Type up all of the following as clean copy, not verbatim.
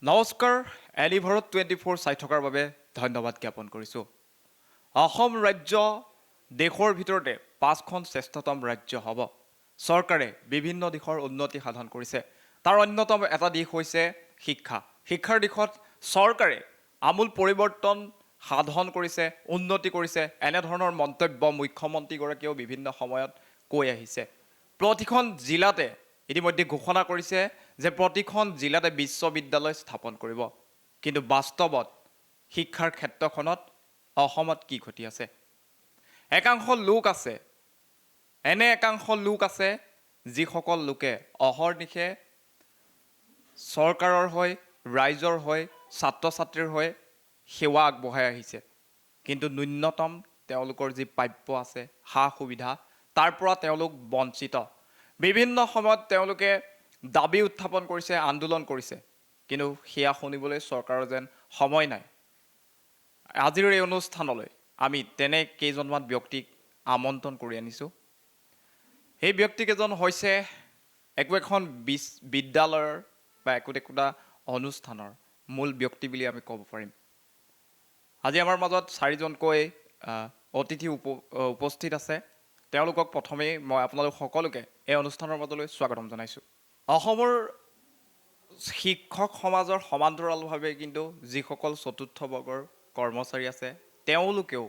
নমস্কাৰ এলিভাৰত 24 চাই থকাৰ বাবে ধন্যবাদ জ্ঞাপন কৰিছোঁ। অসম ৰাজ্য দেশৰ ভিতৰতে 5খন শ্ৰেষ্ঠতম ৰাজ্য হ'ব। চৰকাৰে বিভিন্ন দিশৰ উন্নতি সাধন কৰিছে। তাৰ অন্যতম এটা দিশ হৈছে শিক্ষা। শিক্ষাৰ দিশত চৰকাৰে আমূল পৰিৱৰ্তন সাধন কৰিছে, উন্নতি কৰিছে। এনেধৰণৰ মন্তব্য মুখ্যমন্ত্ৰীগৰাকীয়েও বিভিন্ন সময়ত কৈ আহিছে। প্ৰতিখন জিলাতে ইতিমধ্যে ঘোষণা কৰিছে যে প্ৰতিখন জিলাতে বিশ্ববিদ্যালয় স্থাপন কৰিব। কিন্তু বাস্তৱত শিক্ষাৰ ক্ষেত্ৰখনত অসমত কি ঘটি আছে? একাংশ লোক আছে যিসকল লোকে অহৰ্নিশে চৰকাৰৰ হৈ, ৰাইজৰ হৈ, ছাত্ৰ ছাত্ৰীৰ হৈ সেৱা আগবঢ়াই আহিছে। কিন্তু ন্যূনতম তেওঁলোকৰ যি প্ৰাপ্য আছে সা সুবিধা তাৰ পৰা তেওঁলোক বঞ্চিত। বিভিন্ন সময়ত তেওঁলোকে দাবী উত্থাপন কৰিছে, আন্দোলন কৰিছে, কিন্তু সেয়া শুনিবলৈ চৰকাৰৰ যেন সময় নাই। আজিৰ এই অনুষ্ঠানলৈ আমি তেনে কেইজনমান ব্যক্তিক আমন্ত্ৰণ কৰি আনিছোঁ। সেই ব্যক্তিকেইজন হৈছে একোখন বিদ্যালয়ৰ বা একোটা অনুষ্ঠানৰ মূল ব্যক্তি বুলি আমি ক'ব পাৰিম। আজি আমাৰ মাজত 4জনকৈ অতিথি উপস্থিত আছে। তেওঁলোকক প্ৰথমেই মই আপোনালোক সকলোকে এই অনুষ্ঠানৰ মাজলৈ স্বাগতম জনাইছোঁ। অসমৰ শিক্ষক সমাজৰ সমান্তৰালভাৱে কিন্তু যিসকল চতুৰ্থ বৰ্গৰ কৰ্মচাৰী আছে তেওঁলোকেও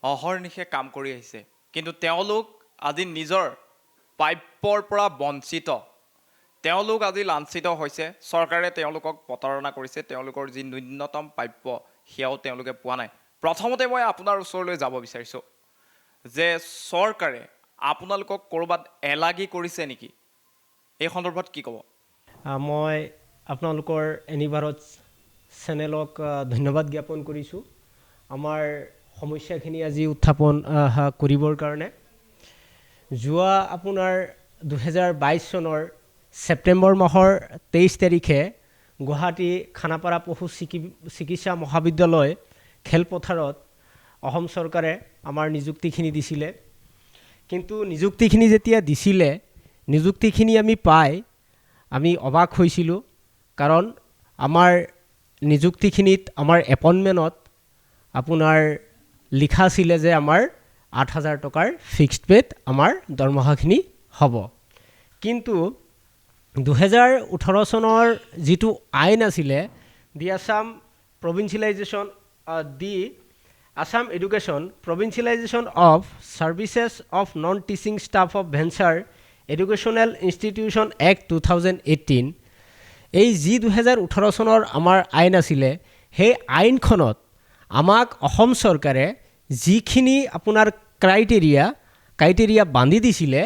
অহৰ্নিশে কাম কৰি আহিছে। কিন্তু তেওঁলোক আজি নিজৰ প্ৰাপ্যৰ পৰা বঞ্চিত। তেওঁলোক আজি লাঞ্ছিত হৈছে। চৰকাৰে তেওঁলোকক প্ৰতাৰণা কৰিছে। তেওঁলোকৰ যি ন্যূনতম প্ৰাপ্য সেয়াও তেওঁলোকে পোৱা নাই। প্ৰথমতে মই আপোনাৰ ওচৰলৈ যাব বিচাৰিছোঁ যে চৰকাৰে আপোনালোকক ক'ৰবাত এলাগী কৰিছে নেকি? এই সন্দৰ্ভত কি ক'ব? মই আপোনালোকৰ এনিভাৰত চেনেলক ধন্যবাদ জ্ঞাপন কৰিছোঁ আমাৰ সমস্যাখিনি আজি উত্থাপন কৰিবৰ কাৰণে। যোৱা আপোনাৰ 2022 চনৰ ছেপ্টেম্বৰ মাহৰ 23 তাৰিখে গুৱাহাটী খানাপাৰা পশু চিকিৎসা মহাবিদ্যালয় খেলপথাৰত অসম চৰকাৰে আমাৰ নিযুক্তিখিনি দিছিলে। কিন্তু নিযুক্তিখিনি যেতিয়া দিছিলে, নিযুক্তিখিনি আমি পাই আমি অবাক হৈছিলোঁ। কাৰণ আমাৰ নিযুক্তিখিনিত আমাৰ এপইণ্টমেণ্টত আপোনাৰ লিখা আছিলে যে আমাৰ 8,000 টকাৰ ফিক্সড পে'ত আমাৰ দৰমহাখিনি হ'ব। কিন্তু 2018 চনৰ যিটো আইন আছিলে the Assam education provincialisation of services of non teaching staff of venture educational institution act 2018, এই যি 2018 চনৰ আমাৰ আইন আছিলে, সেই আইনখনত আমাক অসম চৰকাৰে যিখিনি আপোনাৰ ক্ৰাইটেৰিয়া বান্ধি দিছিলে,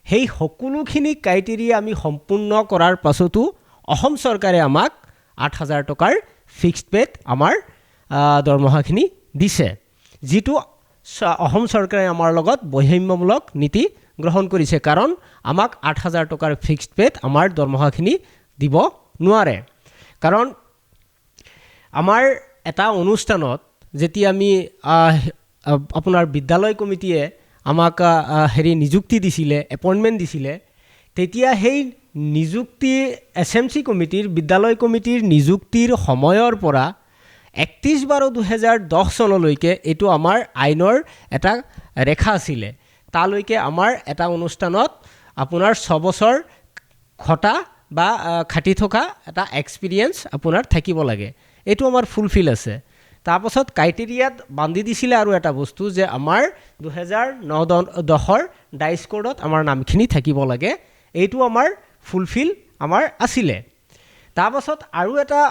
সেই সকলোখিনি ক্ৰাইটেৰিয়া আমি সম্পূৰ্ণ কৰাৰ পাছতো অসম চৰকাৰে আমাক 8,000 টকাৰ ফিক্সড পে'ত আমাৰ দৰমহাখিনি দিছে। যিটো অসম চৰকাৰে আমাৰ লগত বৈষম্যমূলক নীতি গ্ৰহণ কৰিছে। কাৰণ আমাক 8,000 টকাৰ ফিক্সড পে'ত আমাৰ দৰমহাখিনি দিব নোৱাৰে। কাৰণ আমাৰ এটা অনুষ্ঠানত যেতিয়া আমি আপোনাৰ বিদ্যালয় কমিটিয়ে আমাক নিযুক্তি দিছিলে, এপইণ্টমেণ্ট দিছিলে, তেতিয়া সেই নিযুক্তি SMC কমিটিৰ বিদ্যালয় কমিটিৰ নিযুক্তিৰ সময়ৰ পৰা 31/12/2010 চনলৈকে এইটো আমাৰ আইনৰ এটা ৰেখা আছিলে। তালৈকে আমাৰ এটা অনুষ্ঠানত আপোনাৰ 6 বছৰ খাটি থকা এটা এক্সপিৰিয়েঞ্চ আপোনাৰ থাকিব লাগে। এইটো আমাৰ ফুলফিল আছে। তাৰপাছত ক্ৰাইটেৰিয়াত বান্ধি দিছিলে আৰু এটা বস্তু যে আমাৰ 2009-10 ডাইচ কোডত আমাৰ নামখিনি থাকিব লাগে। এইটো আমাৰ ফুলফিল আমাৰ আছিলে। তাৰপাছত আৰু এটা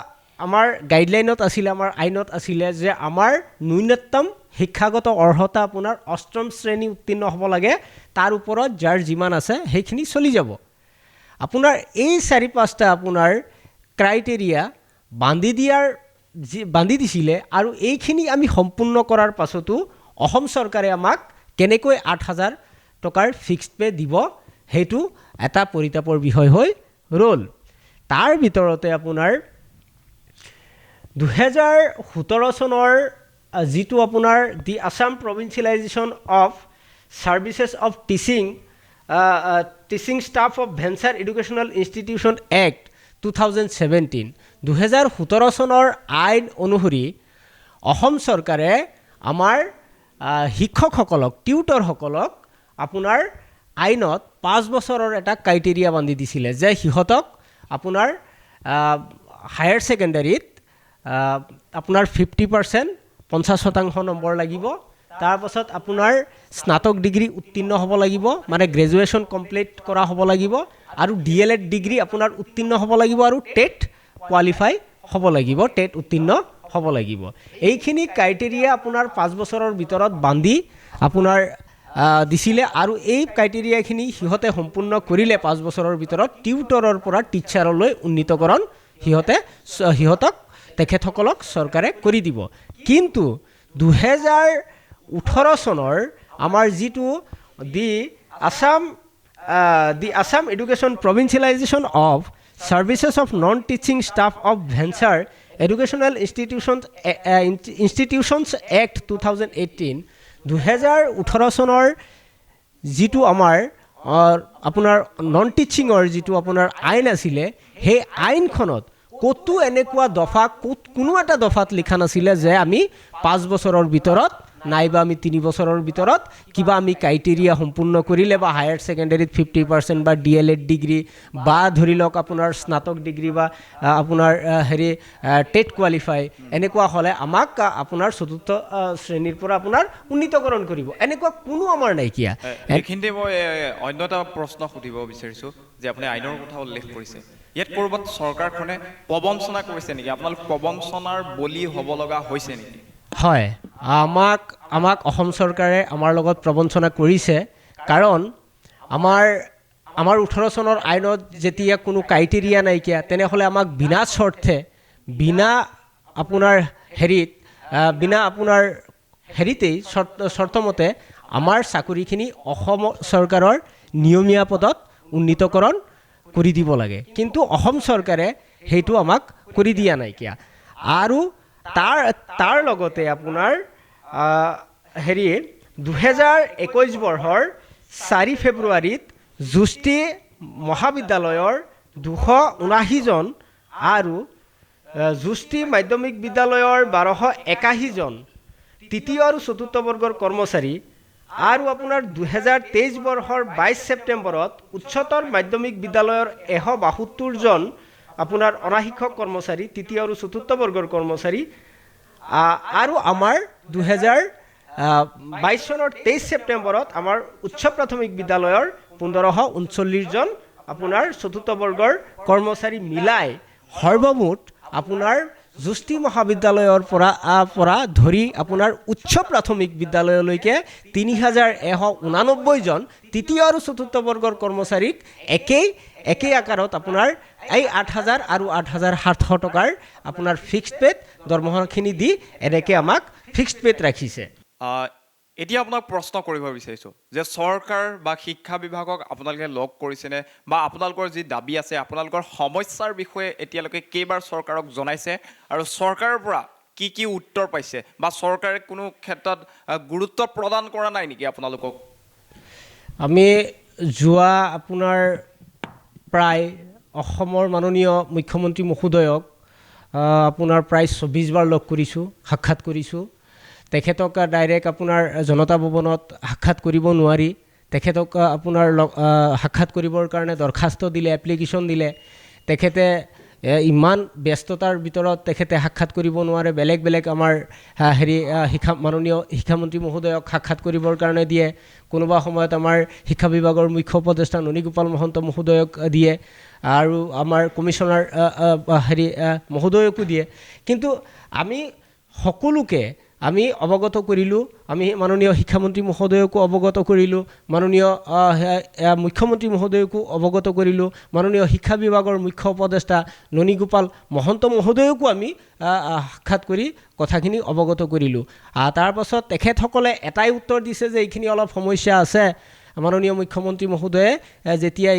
আমাৰ গাইডলাইনত আছিলে, আমাৰ আইনত আছিলে যে আমাৰ ন্যূনতম শিক্ষাগত অৰ্হতা আপোনাৰ 8ম শ্ৰেণী উত্তীৰ্ণ হ'ব লাগে। তাৰ ওপৰত যাৰ যিমান আছে সেইখিনি চলি যাব। আপোনাৰ এই 4-5টা আপোনাৰ ক্ৰাইটেৰিয়া বান্ধি দিছিলে আৰু এইখিনি আমি সম্পূৰ্ণ কৰাৰ পাছতো অসম চৰকাৰে আমাক কেনেকৈ 8,000 টকাৰ ফিক্সড পে' দিব, সেইটো এটা পৰিতাপৰ বিষয় হৈ ৰ'ল। তাৰ ভিতৰতে আপোনাৰ 2017 চনৰ যিটো আপোনাৰ the Assam provincialisation of services of teaching staff of venture educational institution act 2017, 2017 চনৰ আইন অনুসৰি অসম চৰকাৰে আমাৰ শিক্ষকসকলক টিউটৰসকলক আপোনাৰ আইনত 5 বছৰৰ এটা ক্ৰাইটেৰিয়া বান্ধি দিছিলে যে সিহঁতক আপোনাৰ হায়াৰ ছেকেণ্ডাৰীত আপোনাৰ 50% 50% নম্বৰ লাগিব। তাৰপাছত আপোনাৰ স্নাতক ডিগ্ৰী উত্তীৰ্ণ হ'ব লাগিব, মানে গ্ৰেজুৱেশ্যন কমপ্লিট কৰা হ'ব লাগিব, আৰু DLED ডিগ্ৰী আপোনাৰ উত্তীৰ্ণ হ'ব লাগিব, আৰু টেট কোৱালিফাই হ'ব লাগিব, টেট উত্তীৰ্ণ হ'ব লাগিব। এইখিনি ক্ৰাইটেৰিয়া আপোনাৰ 5 বছৰৰ ভিতৰত বান্ধি আপোনাৰ দিছিলে, আৰু এই ক্ৰাইটেৰিয়াখিনি সিহঁতে সম্পূৰ্ণ কৰিলে 5 বছৰৰ ভিতৰত টিউটৰৰ পৰা টিচাৰলৈ উন্নীতকৰণ সিহঁতক তেখেতসকলক চৰকাৰে কৰি দিব। কিন্তু 2018 চনৰ আমাৰ যিটো the Assam education provincialisation of services of non teaching staff of venture educational institutions act 2018, 2018 চনৰ যিটো আমাৰ আপোনাৰ নন টিচিঙৰ যিটো আপোনাৰ আইন আছিলে, সেই আইনখনত ক'তো এনেকুৱা দফা কোনো এটা দফাত লিখা নাছিলে যে আমি 5 বছৰৰ ভিতৰত নাইবা আমি 3 বছৰৰ ভিতৰত কিবা আমি ক্ৰাইটেৰিয়া সম্পূৰ্ণ কৰিলে বা হায়াৰ ছেকেণ্ডাৰীত 50% বা DLED ডিগ্ৰী বা ধৰি লওক আপোনাৰ স্নাতক ডিগ্ৰী বা আপোনাৰ টেট কোৱালিফাই এনেকুৱা হ'লে আমাক আপোনাৰ 4ৰ্থ শ্ৰেণীৰ পৰা আপোনাৰ উন্নীতকৰণ কৰিব, এনেকুৱা কোনো আমাৰ নাইকিয়া। এইখিনিতে মই অন্য এটা প্ৰশ্ন সুধিব বিচাৰিছোঁ যে আপুনি আইনৰ কথা উল্লেখ কৰিছে, ইয়াত ক'ৰবাত চৰকাৰখনে প্ৰবঞ্চনা কৰিছে নেকি? আপোনালোক প্ৰবঞ্চনাৰ বলি হ'ব লগা হৈছে নেকি? হয়, আমাক অসম চৰকাৰে আমাৰ লগত প্ৰবঞ্চনা কৰিছে, কাৰণ আমাৰ 18 চনৰ আইনত যেতিয়া কোনো ক্ৰাইটেৰিয়া নাইকিয়া, তেনেহ'লে আমাক বিনা চৰ্তে বিনা আপোনাৰ হেৰিতেই চৰ্তমতে আমাৰ চাকৰিখিনি অসম চৰকাৰৰ নিয়মীয়া পদত উন্নীতকৰণ কৰি দিব লাগে, কিন্তু অসম চৰকাৰে সেইটো আমাক কৰি দিয়া নাইকিয়া। আৰু তাৰ লগতে আপোনাৰ 2021 বৰ্ষৰ 4 ফেব্ৰুৱাৰীত যোষ্টি মহাবিদ্যালয়ৰ 279 জন আৰু যোষ্টি মাধ্যমিক বিদ্যালয়ৰ 1281 জন তৃতীয় আৰু চতুৰ্থ বৰ্গৰ কৰ্মচাৰী, আৰু আপোনাৰ 2023 বৰ্ষৰ 22 ছেপ্টেম্বৰত উচ্চতৰ মাধ্যমিক বিদ্যালয়ৰ 172 জন আপোনাৰ অনাশিক্ষক কৰ্মচাৰী তৃতীয় আৰু চতুৰ্থ বৰ্গৰ কৰ্মচাৰী, আৰু আমাৰ 2022 চনৰ 23 ছেপ্টেম্বৰত আমাৰ উচ্চ প্ৰাথমিক বিদ্যালয়ৰ 1539 জন আপোনাৰ চতুৰ্থ বৰ্গৰ কৰ্মচাৰী মিলাই সৰ্বমুঠ আপোনাৰ যোষ্টি মহাবিদ্যালয়ৰ পৰা ধৰি আপোনাৰ উচ্চ প্ৰাথমিক বিদ্যালয়লৈকে 3189 জন তৃতীয় আৰু চতুৰ্থ বৰ্গৰ কৰ্মচাৰীক একেই আকাৰত আপোনাৰ এই 8,000 আৰু 8,700 টকাৰ আপোনাৰ ফিক্সড পেড দৰমহাখিনি দি এনেকৈ আমাক ফিক্সড পেড ৰাখিছে। এতিয়া আপোনাক প্ৰশ্ন কৰিব বিচাৰিছোঁ যে চৰকাৰ বা শিক্ষা বিভাগক আপোনালোকে লগ কৰিছেনে, বা আপোনালোকৰ যি দাবী আছে আপোনালোকৰ সমস্যাৰ বিষয়ে এতিয়ালৈকে কেইবাৰ চৰকাৰক জনাইছে, আৰু চৰকাৰৰ পৰা কি উত্তৰ পাইছে, বা চৰকাৰে কোনো ক্ষেত্ৰত গুৰুত্ব প্ৰদান কৰা নাই নেকি আপোনালোকক? আমি যোৱা আপোনাৰ প্ৰায় অসমৰ মাননীয় মুখ্যমন্ত্ৰী মহোদয়ক আপোনাৰ প্ৰায় 24 বাৰ লগ কৰিছোঁ, সাক্ষাৎ কৰিছোঁ। তেখেতক ডাইৰেক্ট আপোনাৰ জনতা ভৱনত সাক্ষাৎ কৰিব নোৱাৰি, তেখেতক আপোনাৰ সাক্ষাৎ কৰিবৰ কাৰণে দৰখাস্ত দিলে, এপ্লিকেশ্যন দিলে, তেখেতে ইমান ব্যস্ততাৰ ভিতৰত তেখেতে সাক্ষাৎ কৰিব নোৱাৰে। বেলেগ আমাৰ মাননীয় শিক্ষামন্ত্ৰী মহোদয়ক সাক্ষাৎ কৰিবৰ কাৰণে দিয়ে, কোনোবা সময়ত আমাৰ শিক্ষা বিভাগৰ মুখ্য উপদেষ্টা ননীগোপাল মহন্ত মহোদয়ক দিয়ে, আৰু আমাৰ কমিশ্যনাৰ মহোদয়কো দিয়ে। কিন্তু আমি সকলোকে আমি অৱগত কৰিলোঁ, আমি মাননীয় শিক্ষামন্ত্ৰী মহোদয়কো অৱগত কৰিলোঁ, মাননীয় মুখ্যমন্ত্ৰী মহোদয়কো অৱগত কৰিলোঁ, মাননীয় শিক্ষা বিভাগৰ মুখ্য উপদেষ্টা ননীগোপাল মহন্ত মহোদয়কো আমি সাক্ষাৎ কৰি কথাখিনি অৱগত কৰিলোঁ। তাৰপাছত তেখেতসকলে এটাই উত্তৰ দিছে যে এইখিনি অলপ সমস্যা আছে, মাননীয় মুখ্যমন্ত্ৰী মহোদয়ে যেতিয়া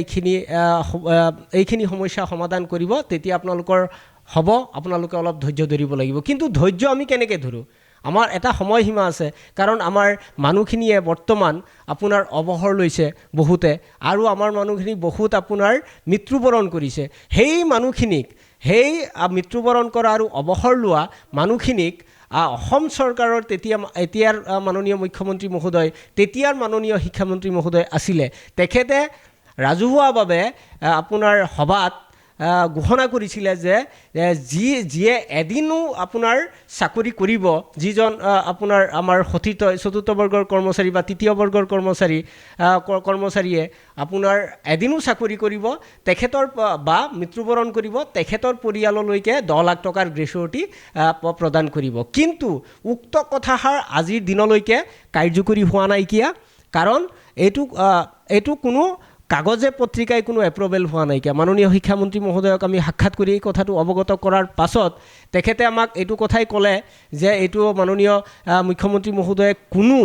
এইখিনি সমস্যা সমাধান কৰিব তেতিয়া আপোনালোকৰ হ'ব, আপোনালোকে অলপ ধৈৰ্য ধৰিব লাগিব। কিন্তু ধৈৰ্য আমি কেনেকৈ ধৰোঁ? আমাৰ এটা সময়সীমা আছে, কাৰণ আমাৰ মানুহখিনিয়ে বৰ্তমান আপোনাৰ অৱসৰ লৈছে বহুতে, আৰু আমাৰ মানুহখিনি বহুত আপোনাৰ মৃত্যুবৰণ কৰিছে। সেই মানুহখিনিক, সেই মৃত্যুবৰণ কৰা আৰু অৱসৰ লোৱা মানুহখিনিক অসম চৰকাৰৰ এতিয়াৰ মাননীয় মুখ্যমন্ত্ৰী মহোদয়, তেতিয়াৰ মাননীয় শিক্ষামন্ত্ৰী মহোদয় আছিলে, তেখেতে ৰাজহুৱাভাৱে আপোনাৰ সভাত ঘোষণা কৰিছিলে যে যিয়ে এদিনো আপোনাৰ চাকৰি কৰিব, যিজন আপোনাৰ আমাৰ সঠিত চতুৰ্থ বৰ্গৰ কৰ্মচাৰী বা তৃতীয় বৰ্গৰ কৰ্মচাৰীয়ে আপোনাৰ এদিনো চাকৰি কৰিব, তেখেতৰ বা মৃত্যুবৰণ কৰিব, তেখেতৰ পৰিয়াললৈকে 10 লাখ টকাৰ গ্ৰেচুইটি প্ৰদান কৰিব। কিন্তু উক্ত কথাষাৰ আজিৰ দিনলৈকে কাৰ্যকৰী হোৱা নাইকিয়া, কাৰণ এইটো কোনো কাগজে পত্ৰিকাই কোনো এপ্ৰুভেল হোৱা নাইকিয়া। মাননীয় শিক্ষামন্ত্ৰী মহোদয়ক আমি সাক্ষাৎ কৰি এই কথাটো অৱগত কৰাৰ পাছত তেখেতে আমাক এইটো কথাই ক'লে যে এইটো মাননীয় মুখ্যমন্ত্ৰী মহোদয়ে কোনো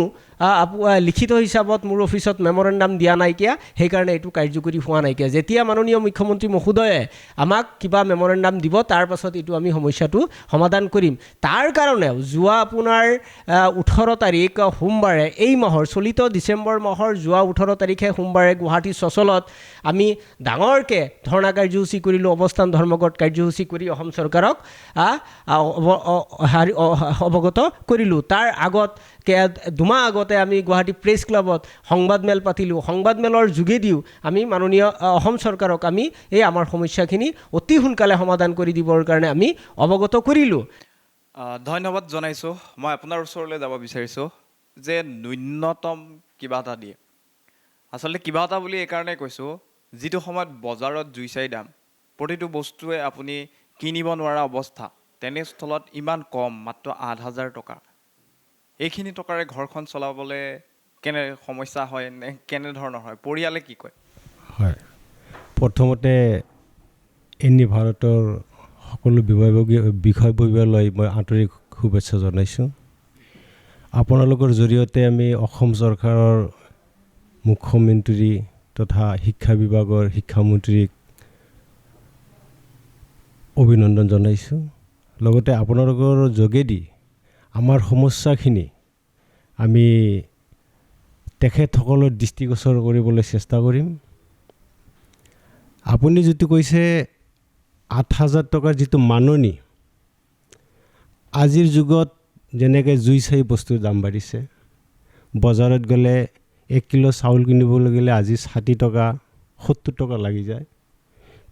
লিখিত হিচাপত মোৰ অফিচত মেমৰেণ্ডাম দিয়া নাইকিয়া, সেইকাৰণে এইটো কাৰ্যকৰী হোৱা নাইকিয়া। যেতিয়া মাননীয় মুখ্যমন্ত্ৰী মহোদয়ে আমাক কিবা মেমৰেণ্ডাম দিব, তাৰ পাছত এইটো আমি সমস্যাটো সমাধান কৰিম। তাৰ কাৰণেও যোৱা আপোনাৰ 18 তাৰিখ সোমবাৰে, এই মাহৰ চলিত ডিচেম্বৰ মাহৰ যোৱা 18 তাৰিখে সোমবাৰে গুৱাহাটী চচলত আমি ডাঙৰকৈ ধৰ্ণা কাৰ্যসূচী কৰিলোঁ, অৱস্থান ধৰ্মঘট কাৰ্যসূচী কৰি অসম চৰকাৰক অৱগত কৰিলোঁ। তাৰ আগত 2 মাহ আগতে আমি গুৱাহাটী প্ৰেছ ক্লাবত সংবাদমেল পাতিলোঁ। সংবাদমেলৰ যোগেদিও আমি মাননীয় অসম চৰকাৰক আমি এই আমাৰ সমস্যাখিনি অতি সোনকালে সমাধান কৰি দিবৰ কাৰণে আমি অৱগত কৰিলোঁ। ধন্যবাদ জনাইছোঁ। মই আপোনাৰ ওচৰলৈ যাব বিচাৰিছোঁ যে ন্যূনতম কিবা এটা দিয়ে। আচলতে কিবা এটা বুলি এইকাৰণে কৈছোঁ, যিটো সময়ত বজাৰত জুই চাই দাম, প্ৰতিটো বস্তুৱে আপুনি কিনিব নোৱাৰা অৱস্থা, তেনেস্থলত ইমান কম, মাত্ৰ 8,000 টকা, এইখিনি টকাৰে ঘৰখন চলাবলৈ কেনে সমস্যা হয় নে কেনেধৰণৰ হয়? পৰিয়ালে কি কয়? হয়, প্ৰথমতে এনি ভাৰতৰ সকলো বিষয়ববীয়ালৈ মই আন্তৰিক শুভেচ্ছা জনাইছোঁ। আপোনালোকৰ জৰিয়তে আমি অসম চৰকাৰৰ মুখ্যমন্ত্ৰী তথা শিক্ষা বিভাগৰ শিক্ষামন্ত্ৰীক অভিনন্দন জনাইছোঁ। লগতে আপোনালোকৰ যোগেদি আমাৰ সমস্যাখিনি আমি তেখেতসকলৰ দৃষ্টিগোচৰ কৰিবলৈ চেষ্টা কৰিম। আপুনি যিটো কৈছে 8,000 টকাৰ যিটো মাননি, আজিৰ যুগত যেনেকৈ জুই চাই বস্তুৰ দাম বাঢ়িছে, বজাৰত গ'লে 1 কিলো চাউল কিনিবলৈ গ'লে আজি 60 টকা 70 টকা লাগি যায়,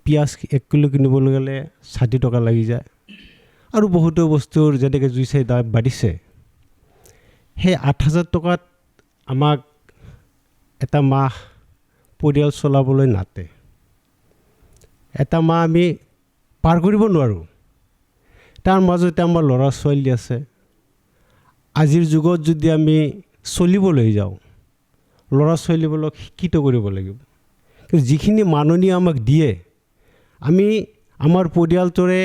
পিঁয়াজ 1 কিলো কিনিবলৈ গ'লে 60 টকা লাগি যায়, আৰু বহুতো বস্তুৰ যেনেকৈ জুই চাই দাম বাঢ়িছে, সেই 8,000 টকাত আমাক এটা মাহ পৰিয়াল চলাবলৈ নাটে। এটা মাহ আমি পাৰ কৰিব নোৱাৰোঁ। তাৰ মাজতে আমাৰ ল'ৰা ছোৱালী আছে। আজিৰ যুগত যদি আমি চলিবলৈ যাওঁ, ল'ৰা ছোৱালীবোৰক শিক্ষিত কৰিব লাগিব। কিন্তু যিখিনি মাননি আমাক দিয়ে, আমি আমাৰ পৰিয়ালটোৰে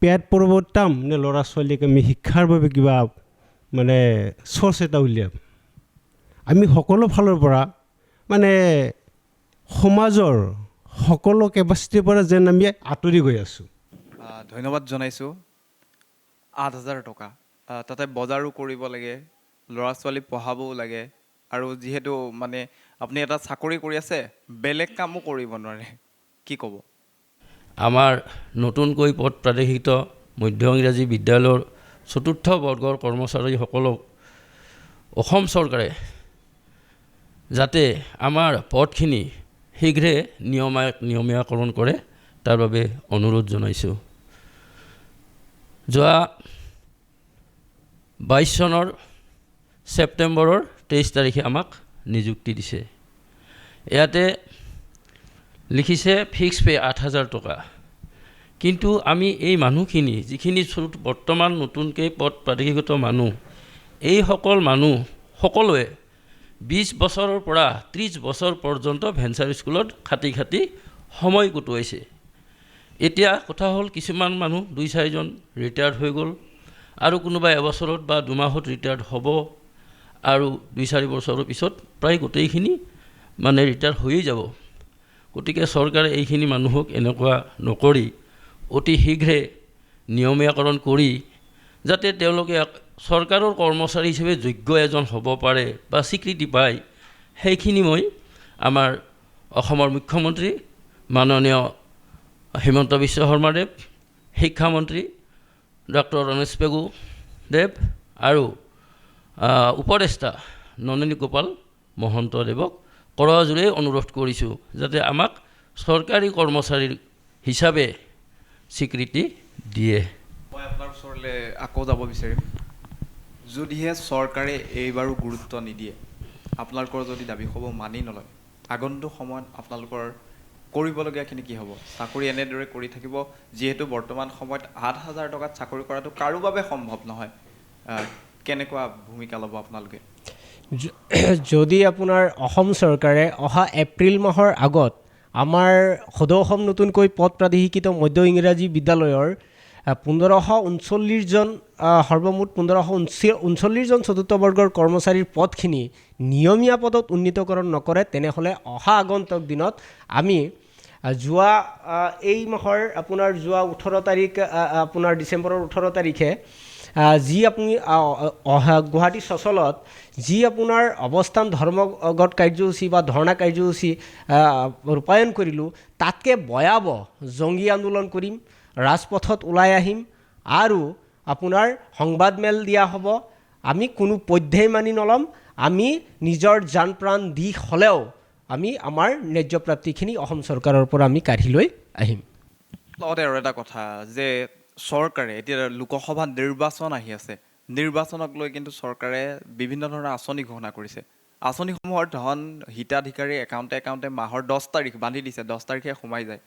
পেট পৰ্বতাম নে ল'ৰা ছোৱালীক আমি শিক্ষাৰ বাবে কিবা মানে চ'ৰ্চ এটা উলিয়াম? আমি সকলো ফালৰ পৰা মানে সমাজৰ সকলো কেপাচিটিৰ পৰা যেন আমি আঁতৰি গৈ আছোঁ। ধন্যবাদ জনাইছোঁ। 8,000 টকা, তাতে বজাৰো কৰিব লাগে, ল'ৰা ছোৱালী পঢ়াবও লাগে, আৰু যিহেতু মানে আপুনি এটা চাকৰি কৰি আছে, বেলেগ কামো কৰিব নোৱাৰে, কি ক'ব? আমাৰ নতুনকৈ পদ প্ৰাদেশিত মধ্য ইংৰাজী বিদ্যালয়ৰ 4ৰ্থ বৰ্গৰ কৰ্মচাৰীসকলক অসম চৰকাৰে যাতে আমাৰ পদখিনি শীঘ্ৰে নিয়মীয়াকৰণ কৰে, তাৰ বাবে অনুৰোধ জনাইছোঁ। যোৱা 22 চনৰ ছেপ্টেম্বৰৰ 23 তাৰিখে আমাক নিযুক্তি দিছে। ইয়াতে লিখিছে ফিক্স পে 8,000 টকা। কিন্তু আমি এই মানুহখিনি, যিখিনি বৰ্তমান নতুনকৈ পদ প্ৰাদেশিকত মানুহ, এইসকল মানুহ সকলোৱে 20 বছৰৰ পৰা 30 বছৰ পৰ্যন্ত ভেঞ্চাৰ স্কুলত খাটি সময় কটোৱাইছে। এতিয়া কথা হ'ল, কিছুমান মানুহ 2-4জন ৰিটায়াৰ্ড হৈ গ'ল, আৰু কোনোবা এবছৰত বা 2 মাহত ৰিটায়াৰ্ড হ'ব, আৰু 2-4 বছৰৰ পিছত প্ৰায় গোটেইখিনি মানে ৰিটায়াৰ হৈয়ে যাব। গতিকে চৰকাৰে এইখিনি মানুহক এনেকুৱা নকৰি অতি শীঘ্ৰে নিয়মীয়াকৰণ কৰি যাতে তেওঁলোকে চৰকাৰৰ কৰ্মচাৰী হিচাপে যোগ্য এজন হ'ব পাৰে বা স্বীকৃতি পায়, সেইখিনি মই আমাৰ অসমৰ মুখ্যমন্ত্ৰী মাননীয় হিমন্ত বিশ্ব শৰ্মাদেৱ, শিক্ষামন্ত্ৰী ডক্টৰ ৰমেশ পেগু দেৱ আৰু উপদেষ্টা নলিনী গোপাল মহন্তদেৱক কৰজোৰে অনুৰোধ কৰিছোঁ যাতে আমাক চৰকাৰী কৰ্মচাৰী হিচাপে স্বীকৃতি দিয়ে। মই আপোনাৰ ওচৰলৈ আকৌ যাব বিচাৰিম, যদিহে চৰকাৰে এইবাৰো গুৰুত্ব নিদিয়ে, আপোনালোকৰ যদি দাবীসমূহ মানি নলয়, আগন্তুক সময়ত আপোনালোকৰ কৰিবলগীয়াখিনি কি হ'ব? চাকৰি এনেদৰে কৰি থাকিব, যিহেতু বৰ্তমান সময়ত 8,000 টকাত চাকৰি কৰাটো কাৰো বাবে সম্ভৱ নহয়। কেনেকুৱা ভূমিকা ল'ব আপোনালোকে? যদি আপোনাৰ অসম চৰকাৰে অহা এপ্ৰিল মাহৰ আগত আমাৰ সদৌ অসম নতুনকৈ পদ প্ৰাদেশিকৃত মধ্য ইংৰাজী বিদ্যালয়ৰ 1539জন সৰ্বমুঠ 1539জন চতুৰ্থ বৰ্গৰ কৰ্মচাৰীৰ পদখিনি নিয়মীয়া পদত উন্নীতকৰণ নকৰে, তেনেহ'লে অহা আগন্তুক দিনত আমি যোৱা এই মাহৰ আপোনাৰ যোৱা 18 তাৰিখ আপোনাৰ ডিচেম্বৰৰ 18 তাৰিখে যি আপুনি গুৱাহাটী চচলত যি আপোনাৰ অৱস্থান ধৰ্মঘট কাৰ্যসূচী বা ধৰ্ণা কাৰ্যসূচী ৰূপায়ণ কৰিলোঁ, তাতকৈ ভয়াৱহ জংগী আন্দোলন কৰিম, ৰাজপথত ওলাই আহিম আৰু আপোনাৰ সংবাদমেল দিয়া হ'ব। আমি কোনো পধ্যেই মানি নল'ম, আমি নিজৰ জান প্ৰাণ দি হ'লেও আমি আমাৰ ন্যায্য প্ৰাপ্তিখিনি অসম চৰকাৰৰ পৰা আমি কাঢ়ি লৈ আহিম। লগতে আৰু এটা কথা যে চৰকাৰে এতিয়া লোকসভা নিৰ্বাচন আহি আছে, নিৰ্বাচনক লৈ কিন্তু চৰকাৰে বিভিন্ন ধৰণৰ আঁচনি ঘোষণা কৰিছে। আঁচনিসমূহৰ ধন হিতাধিকাৰী একাউণ্টে মাহৰ 10 তাৰিখ বান্ধি দিছে, 10 তাৰিখে সোমাই যায়।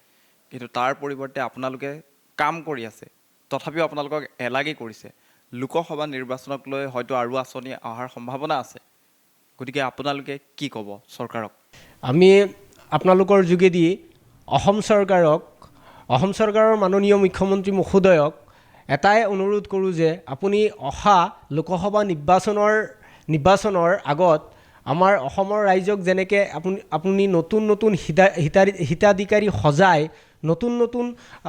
কিন্তু তাৰ পৰিৱৰ্তে আপোনালোকে কাম কৰি আছে, তথাপিও আপোনালোকক এলাগি কৰিছে। লোকসভা নিৰ্বাচনক লৈ হয়তো আৰু আঁচনি অহাৰ সম্ভাৱনা আছে, গতিকে আপোনালোকে কি ক'ব চৰকাৰক? আমি আপোনালোকৰ যোগেদি অসম চৰকাৰৰ মাননীয় মুখ্যমন্ত্ৰী মহোদয়ক এটাই অনুৰোধ কৰোঁ যে আপুনি অহা লোকসভা নিৰ্বাচনৰ আগত আমাৰ অসমৰ ৰাইজক যেনেকৈ আপুনি নতুন হিতাধিকাৰী সজাই নতুন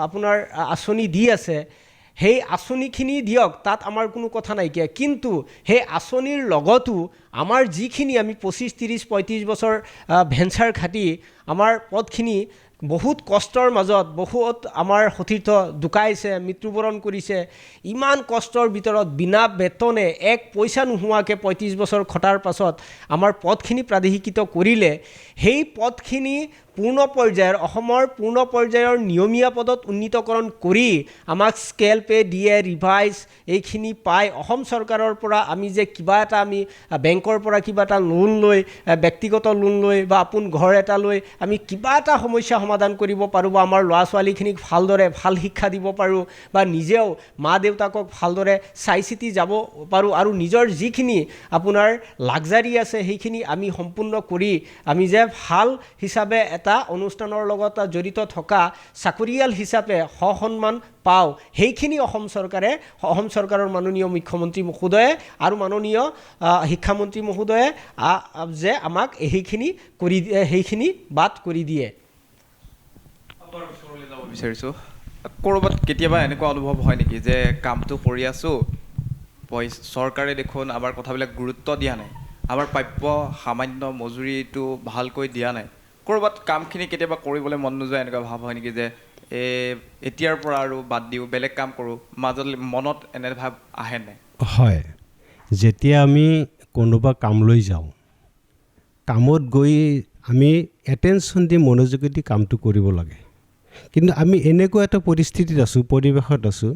আপোনাৰ আঁচনি দি আছে, সেই আঁচনিখিনি দিয়ক, তাত আমাৰ কোনো কথা নাইকিয়া। কিন্তু সেই আঁচনিৰ লগতো আমাৰ যিখিনি আমি 25, 30, 35 বছৰ ভেঞ্চাৰ খাটি আমাৰ পদখিনি বহুত কষ্টৰ মাজত বহুত আমাৰ সতীৰ্থ ঢুকাইছে, মৃত্যুবৰণ কৰিছে, ইমান কষ্টৰ ভিতৰত বিনা বেতনে 1 পইচা নোহোৱাকৈ 35 বছৰ খটাৰ পাছত আমাৰ পদখিনি প্ৰাদেশিকৃত কৰিলে, সেই পদখিনি অসমৰ পূৰ্ণ পৰ্যায়ৰ নিয়মীয়া পদত উন্নীতকৰণ কৰি আমাক স্কেল পে দিয়ে, ৰিভাইজ এইখিনি পাই অসম চৰকাৰৰ পৰা আমি যে কিবা এটা আমি বেংকৰ পৰা কিবা এটা লোন লৈ, ব্যক্তিগত লোন লৈ বা আপোন ঘৰ এটা লৈ আমি কিবা এটা সমস্যা সমাধান কৰিব পাৰোঁ বা আমাৰ ল'ৰা ছোৱালীখিনিক ভালদৰে ভাল শিক্ষা দিব পাৰোঁ বা নিজেও মা দেউতাকক ভালদৰে চাই চিতি যাব পাৰোঁ আৰু নিজৰ যিখিনি আপোনাৰ লাক্সাৰী আছে সেইখিনি আমি সম্পূৰ্ণ কৰি আমি যে ভাল হিচাপে এটা অনুষ্ঠানৰ লগত জড়িত থকা চাকৰিয়াল হিচাপে সন্মান পাওঁ, সেইখিনি অসম চৰকাৰৰ মাননীয় মুখ্যমন্ত্ৰী মহোদয়ে আৰু মাননীয় শিক্ষামন্ত্ৰী মহোদয়ে যে আমাক সেইখিনি বাদ কৰি দিয়ে। যাব বিচাৰিছোঁ, ক'ৰবাত কেতিয়াবা এনেকুৱা অনুভৱ হয় নেকি যে কামটো কৰি আছোঁ, চৰকাৰে দেখোন আমাৰ কথাবিলাক গুৰুত্ব দিয়া নাই, আমাৰ প্ৰাপ্য সামান্য মজুৰিটো ভালকৈ দিয়া নাই, ক'ৰবাত কামখিনি কেতিয়াবা কৰিবলৈ মন নোযোৱা এনেকুৱা ভাৱ হয় নেকি যে এতিয়াৰ পৰা আৰু বাদ দিওঁ, বেলেগ কাম কৰোঁ, মনত এনে ভাৱ আহে নাই? হয়, যেতিয়া আমি কোনোবা কামলৈ যাওঁ, কামত গৈ আমি এটেনশ্যন দি মনোযোগী দি কামটো কৰিব লাগে। কিন্তু আমি এনেকুৱা এটা পৰিৱেশত আছোঁ,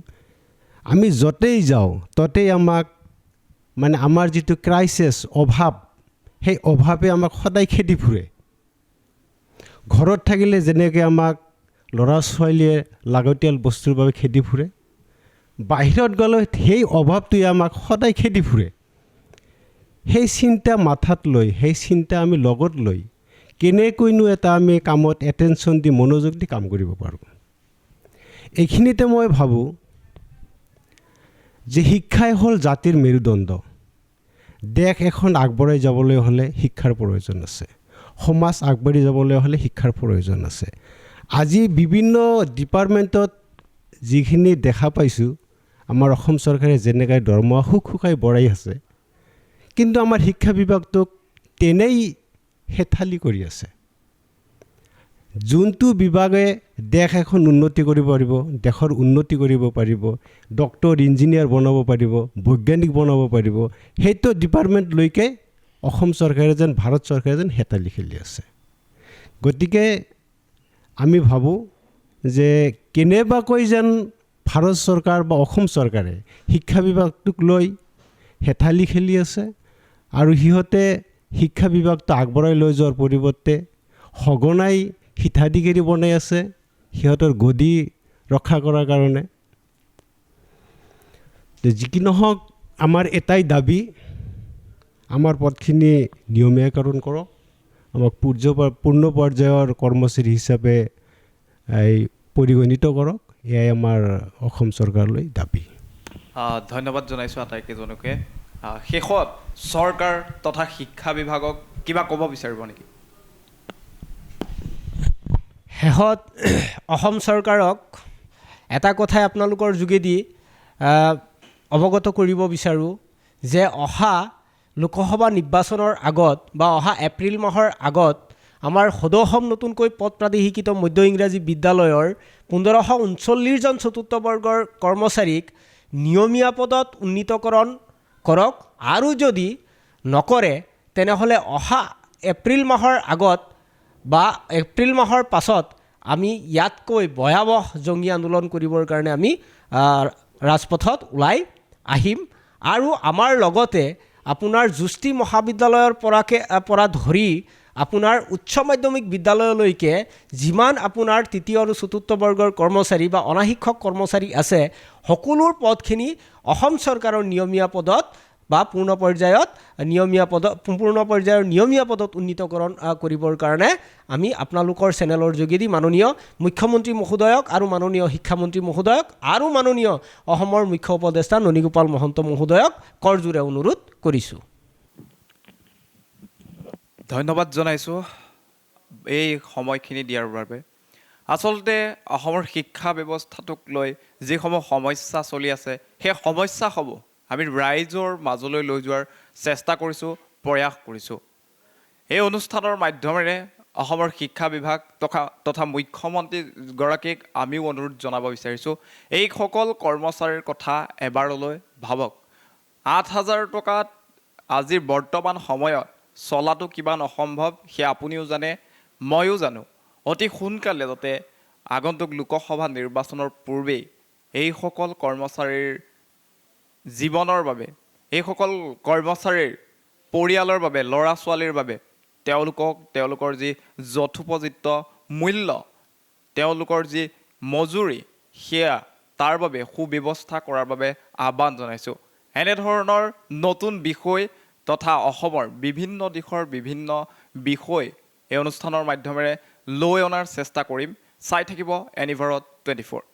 আমি য'তেই যাওঁ ত'তেই আমাক আমাৰ যিটো ক্ৰাইচিছ অভাৱ, সেই অভাৱে আমাক সদায় খেদি ফুৰে। ঘৰত থাকিলে যেনেকৈ আমাক ল'ৰা ছোৱালীয়ে লাগতিয়াল বস্তুৰ বাবে খেদি ফুৰে, বাহিৰত গ'লে সেই অভাৱটোৱে আমাক সদায় খেদি ফুৰে। সেই চিন্তা মাথাত লৈ, সেই চিন্তা আমি লগত লৈ কেনেকৈনো এটা আমি কামত এটেনশ্যন দি মনোযোগ দি কাম কৰিব পাৰোঁ। এইখিনিতে মই ভাবোঁ যে শিক্ষাই হ'ল জাতিৰ মেৰুদণ্ড। দেশ এখন আগবঢ়াই যাবলৈ হ'লে শিক্ষাৰ প্ৰয়োজন আছে, সমাজ আগবাঢ়ি যাবলৈ হ'লে শিক্ষাৰ প্ৰয়োজন আছে। আজি বিভিন্ন ডিপাৰ্টমেণ্টত যিখিনি দেখা পাইছোঁ, আমাৰ অসম চৰকাৰে যেনেকৈ দৰমহা শুকাই বঢ়াই আছে, কিন্তু আমাৰ শিক্ষা বিভাগটোক তেনেই হেঠালি কৰি আছে। যোনটো বিভাগে দেশ এখন উন্নতি কৰিব পাৰিব, দেশৰ উন্নতি কৰিব পাৰিব, ডক্টৰ ইঞ্জিনিয়াৰ বনাব পাৰিব, বৈজ্ঞানিক বনাব পাৰিব, সেইটো ডিপাৰ্টমেণ্টলৈকে অসম চৰকাৰে যেন ভাৰত চৰকাৰে যেন হেতালি খেলি আছে। গতিকে আমি ভাবোঁ যে কেনেবাকৈ যেন ভাৰত চৰকাৰ বা অসম চৰকাৰে শিক্ষা বিভাগটোক লৈ হেতালি খেলি আছে, আৰু সিহঁতে শিক্ষা বিভাগটো আগবঢ়াই লৈ যোৱাৰ পৰিৱৰ্তে সঘনাই হিতাধিকাৰী বনাই আছে সিহঁতৰ গদি ৰক্ষা কৰাৰ কাৰণে। যি কি নহওক, আমাৰ এটাই দাবী, আমাৰ পদখিনি নিয়মীয়াকৰণ কৰক, আমাক পূৰ্ণ পৰ্যায়ৰ কৰ্মচাৰী হিচাপে পৰিগণিত কৰক, এয়াই আমাৰ অসম চৰকাৰলৈ দাবী। ধন্যবাদ জনাইছোঁ আটাইকেইজনকে। শেষত চৰকাৰ তথা শিক্ষা বিভাগক কিবা ক'ব বিচাৰিব নেকি? শেষত অসম চৰকাৰক এটা কথাই আপোনালোকৰ যোগেদি অৱগত কৰিব বিচাৰোঁ যে অহা লোকসভা নিৰ্বাচনৰ আগত বা অহা এপ্ৰিল মাহৰ আগত আমাৰ সদৌ নতুনকৈ পদ প্ৰাদেশিকৃত মধ্য ইংৰাজী বিদ্যালয়ৰ 1539জন চতুৰ্থ বৰ্গৰ কৰ্মচাৰীক নিয়মীয়া পদত উন্নীতকৰণ কৰক, আৰু যদি নকৰে তেনেহ'লে অহা এপ্ৰিল মাহৰ আগত বা এপ্ৰিল মাহৰ পাছত আমি ইয়াতকৈ ভয়াৱহ জংগী আন্দোলন কৰিবৰ কাৰণে আমি ৰাজপথত ওলাই আহিম। আৰু আমাৰ লগতে আপোনাৰ যুষ্টি মহাবিদ্যালয়ৰ পৰা ধৰি আপোনাৰ উচ্চ মাধ্যমিক বিদ্যালয়লৈকে যিমান আপোনাৰ তৃতীয় আৰু চতুৰ্থ বৰ্গৰ কৰ্মচাৰী বা অনাশিক্ষক কৰ্মচাৰী আছে, সকলোৰ পদখিনি অসম চৰকাৰৰ নিয়মীয়া পদত বা পূৰ্ণ পৰ্যায়ৰ নিয়মীয়া পদত উন্নীতকৰণ কৰিবৰ কাৰণে আমি আপোনালোকৰ চেনেলৰ যোগেদি মাননীয় মুখ্যমন্ত্ৰী মহোদয়ক আৰু মাননীয় শিক্ষামন্ত্ৰী মহোদয়ক আৰু মাননীয় অসমৰ মুখ্য উপদেষ্টা ননীগোপাল মহন্ত মহোদয়ক কৰজোৰে অনুৰোধ কৰিছোঁ। ধন্যবাদ জনাইছোঁ এই সময়খিনি দিয়াৰ বাবে। আচলতে অসমৰ শিক্ষা ব্যৱস্থাটোক লৈ যিসমূহ সমস্যা চলি আছে, সেই সমস্যাসমূহ আমি ৰাইজৰ মাজলৈ লৈ যোৱাৰ চেষ্টা কৰিছোঁ, প্ৰয়াস কৰিছোঁ। এই অনুষ্ঠানৰ মাধ্যমেৰে অসমৰ শিক্ষা বিভাগ তথা মুখ্যমন্ত্ৰীগৰাকীক আমিও অনুৰোধ জনাব বিচাৰিছোঁ, এইসকল কৰ্মচাৰীৰ কথা এবাৰলৈ ভাবক। 8,000 টকাত আজিৰ বৰ্তমান সময়ত চলাটো কিমান অসম্ভৱ সেয়া আপুনিও জানে, ময়ো জানো। অতি সোনকালে যাতে আগন্তুক লোকসভা নিৰ্বাচনৰ পূৰ্বেই এইসকল কৰ্মচাৰীৰ জীৱনৰ বাবে, এইসকল কৰ্মচাৰীৰ পৰিয়ালৰ বাবে, ল'ৰা ছোৱালীৰ বাবে তেওঁলোকৰ যি যথোপযুক্ত মূল্য, তেওঁলোকৰ যি মজুৰি, সেয়া তাৰ বাবে সুব্যৱস্থা কৰাৰ বাবে আহ্বান জনাইছোঁ। এনেধৰণৰ নতুন বিষয় তথা অসমৰ বিভিন্ন দিশৰ বিভিন্ন বিষয় এই অনুষ্ঠানৰ মাধ্যমেৰে লৈ অনাৰ চেষ্টা কৰিম। চাই থাকিব এনিভাৰত 24।